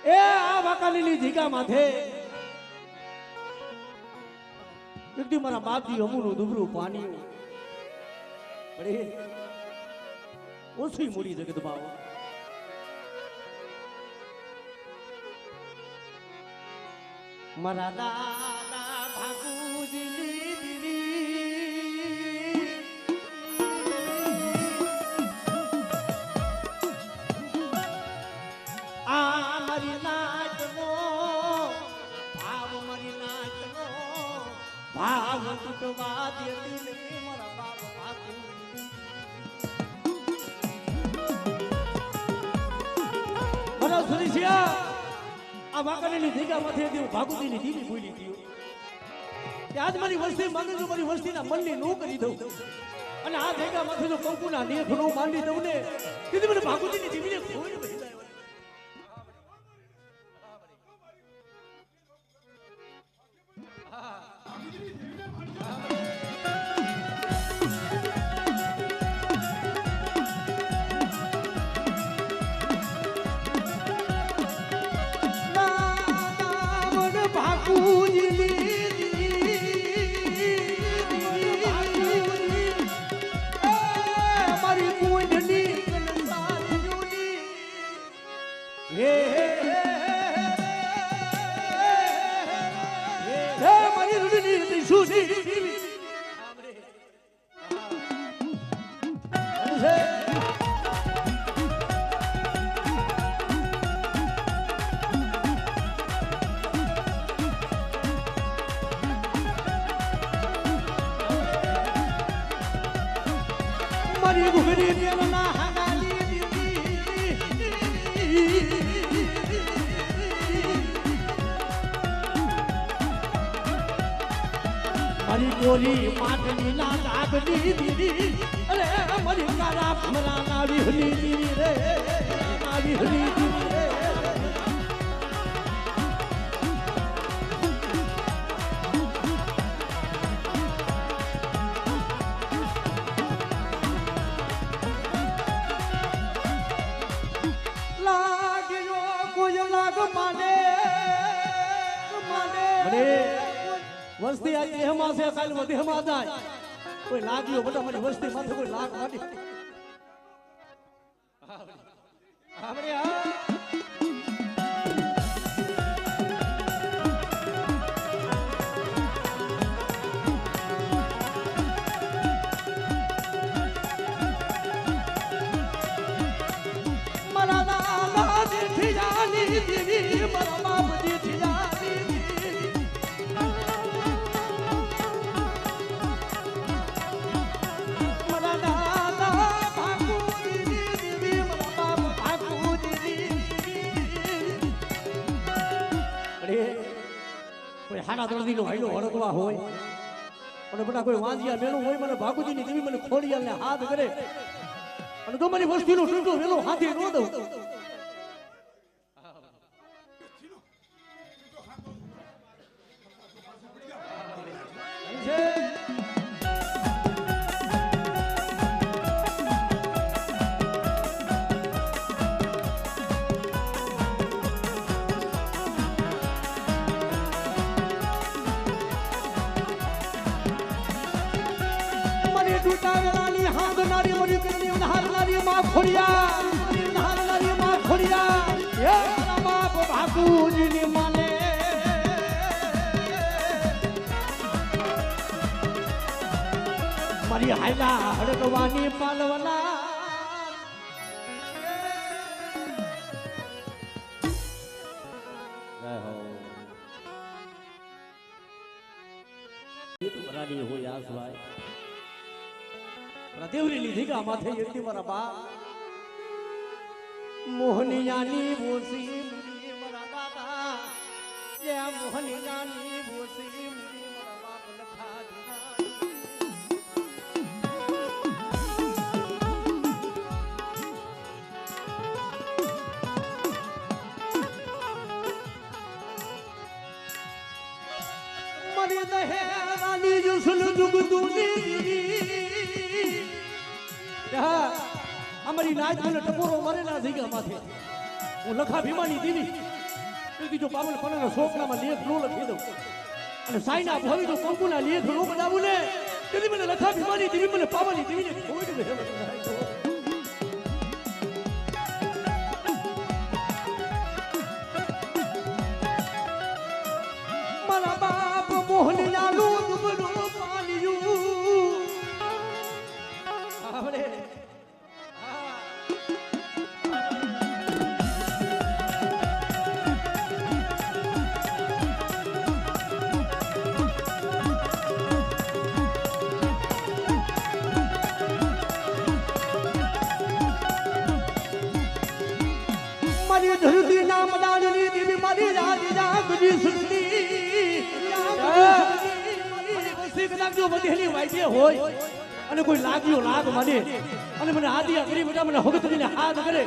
એ આ વાકાલીની જીગા માથે એકદી મારા બાપજી અમુનું દુબરું પાણી પડે ઓછી મૂડી જગતમાં મારા દાદા ભાગુજીની દીદી આ મારી નાચનો ભાવ મારી નાચનો ભાવ તૂટવા દેતી મારા બાપ ભાગુ મારા સુરેશિયા આ વાકડીની દીગામાંથી હતી ભાગુજીની દીવી ભૂલી ગયો કે આજ મારી વસ્તી માંગે તો મારી વસ્તીના મનની નો કરી દઉં અને આ દીગામાંથી જો કંકુના લેખ નો માંડી દઉં ને તેથી મને ભાગુજીની દીવીને ખોઈ ભરી જાય મારી ઘુઘરી દેવના હાડાલી મારી ગોરી માટલી ના લાગની દીદી અરે મારી કારા ભમરા ના વિહલી દીદી રે ના વિહલી દીદી રે વસ્તી આ દેહમાં છે કાલ દેહમાં જાય કોઈ લાગ્યો બધા મારી વસ્તી માથે કોઈ લાગ મારી આપણે મારા નાના દીઠી જાની દીદી મારા બાપ દીઠી જાની હાડા દર્દી નો હાઈલો હડકવા હોય અને બધા કોઈ વાંજિયા મેળો હોય મને ભાગુજીની દેવી મને ખોડિયાલ ને હાથ કરે અને તો મારી વસ્તીનો ટૂંકો વેલો હાથી નો દઉં ટૂટાવેલાની હાંગનારી મરી કરની ઉધારનારી માં ખોડિયા ઉધારનારી માં ખોડિયા હે મારા બાપ ભાગુજીની માને મારી હાયલા હડકવાની પાલવના રાની હોય આસવાય દેવરી દીગા માથે એકદી મારા બા મોહનિયાની બોસી મારા દાદા જે મોહનિયાની બોસી મારા બાપ લખા મરી દહે રાની જુસલ જુગદુની અમારી નાચ મને ટપોરો મારેલા થઈ ગયા માથે હું લખા ભીમાની દીવી તેથી જો પાવન પણનો શોકનામાં લેખ નો લખી દઉં અને સાઈના ભવી તો કંકુના લેખ નો બનાવું ને તેથી મને લખા ભીમાની દીવી મને પાવાની દીવીને ખોટ વેવ મારા બાપ મોહનલાલુ દુબળો પાલ્યું આવડે મારી ધરતી નામ દાનની દેવી મારી રાજ જાગજી સુનતી મારી વસ્તી કદાચ જો વધેલી વાઈદે હોય અને કોઈ લાગ્યો લાગ મને અને મને આદિયા કરી બેટા મને હગતરીને હાથ કરે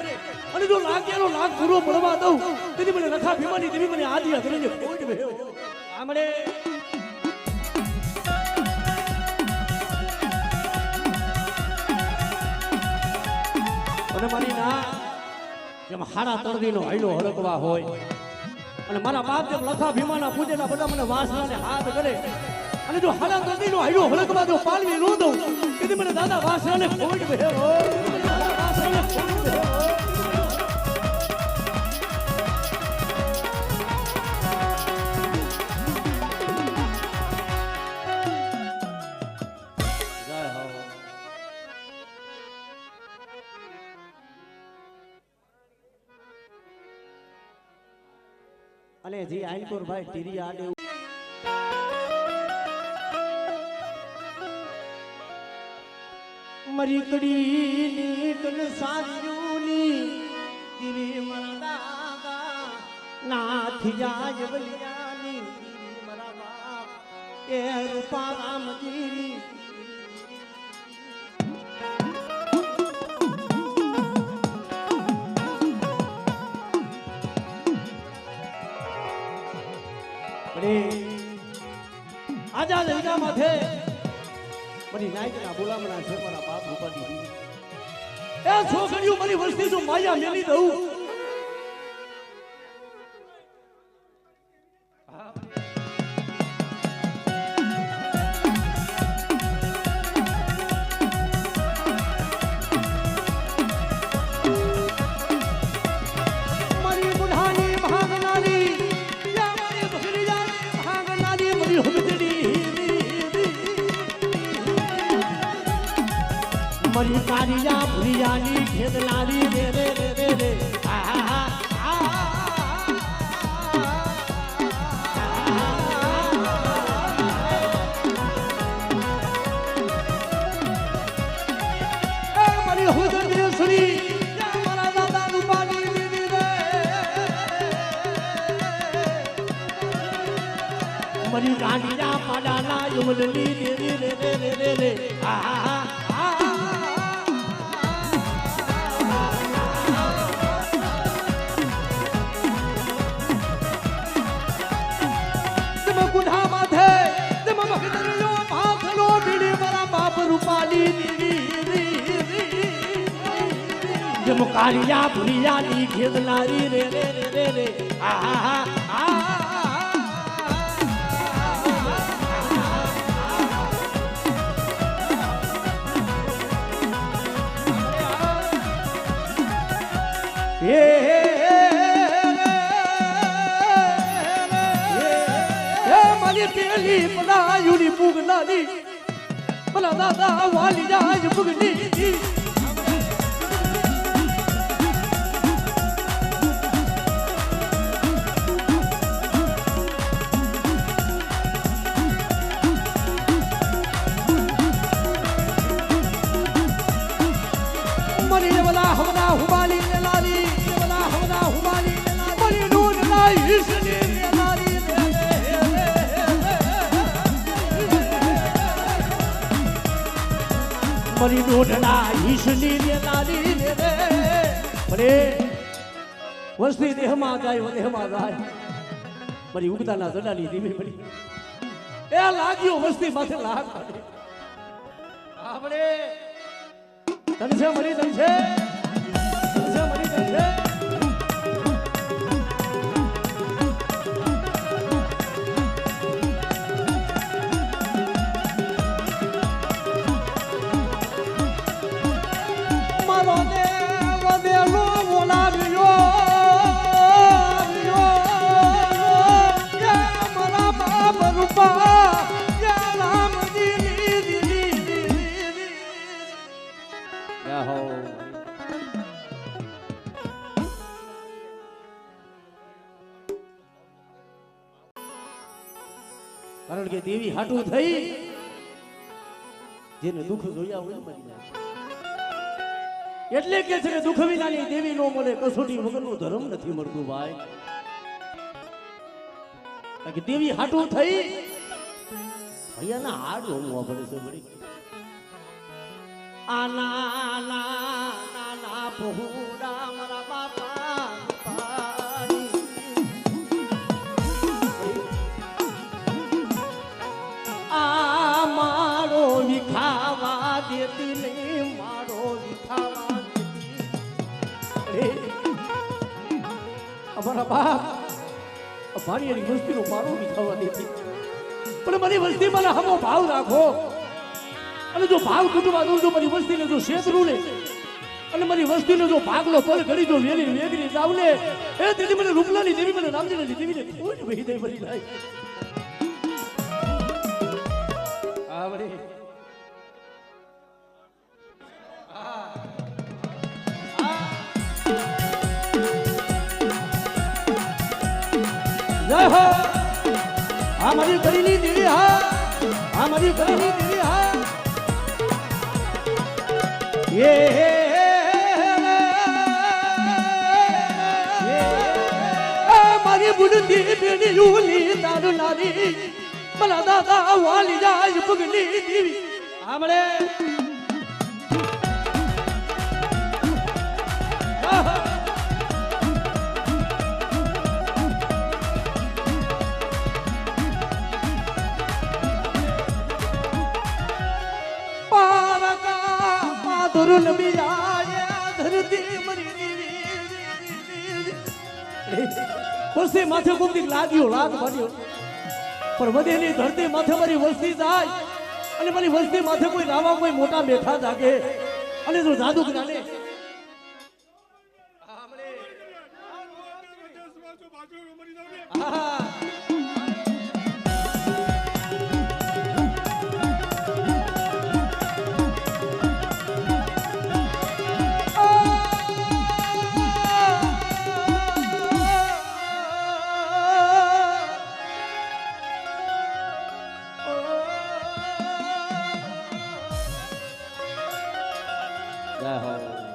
અને જો લાગ્યાનો લાગ પૂરો પડવા દઉં તેથી મને રખા ભીમાની દેવી મને આદિયા કરીને ખોટ વેવ આમડે અને મારી ના જેમ હાડા તળદીનો હાઈલો હરકવા હોય અને મારા બાપ જેમ લખા ભીમાના પૂજેના બધા મને વાસણાને હાથ કરે અને જો હાડા તળદીનો હાઈલો હરકવા જો પાલવી નો દઉં તેથી મને દાદા વાસણાને ખોટ વેવ વાસણાને ખોટ વેવ અને જી આઈનપુર ભાઈ ટીરી આડે મરી કડીની કન સાજુની દીવી મારા દાદા નાથ જાય વલિયાની દીવી મારા બાપ એ રૂપા રામજીની આજાદ હિંગા માથે મારી નાયકના બોલામણા છે મારા બાપ રૂપાની એ છોકરીઓ મારી વસ્તી જો માયા મેલી દઉં मरी कारिया भुरियानी खेदलारी रे रे रे रे रे मरी हुदरेश्वरी मारा दादा रूपानी दीदी रे मरी कारिया पाडाना युमलनी देवी रे रे रे रे रे कारिया भुरिया नी खेदलारी रे रे रे रे रे मारी पेली पलायुनी पुगलानी भला दादा वाली जाज पुगली मरी नोटना ईशनी रे नारी रे मरे वस्ती देहमा जाय मरी उगताना जडानी धीमी पड़ी ए लाग्यो वस्ती माथे लाग आपणे तन से मरी तन से કારણ કે દેવી હાટું થઈ જેને દુઃખ જોયા હોય ને એટલે કે છે કે દુઃખ વિનાની દેવી નો મળે કસોટી વગરનું ધર્મ નથી મળતું ભાઈ કારણ કે દેવી હાટું થઈ ભૈયાના હાડ હોમવા પડે છે બડી આના ના ના પહોડા મારા બાપા આ મારો વિખાવા દેતી નહીં મારો વિખાવા દેતી અમારા બાપ મારી એની વસ્તીનો મારો વિખાવા દેતી પણ મારી વસ્તી મને હમો ભાવ રાખો અને જો ભાવ તૂટવા દઉં તો મારી વસ્તીને જો શેતરું ને અને મારી વસ્તીને જો ભાગલો પલ ઘડી જો વેલી વેગરી જાવ ને એ તેથી મને રૂપલાની દેવી મને રામજીની દેવીને કોઈ વહી દે મરી જાય આવડે જય હો આ મારી કરીની દેવી હા આ મારી કરીની દેવી હા મારી બુડતી બેડી યુલી તારું નારી મને દાદા વાલી જાય પગલી દેવી આમળે ધરુન બિરાજે ધરતી મરી વસ્તી માથે કોકની લાગ્યો લાગ માર્યો પણ વધેલી ધરતી માથે મારી વસ્તી જાય અને મારી વસ્તી માથે કોઈ રાવા કોઈ મોટા બેઠા જાગે અને જો જાદુ જ્ઞાને જય હો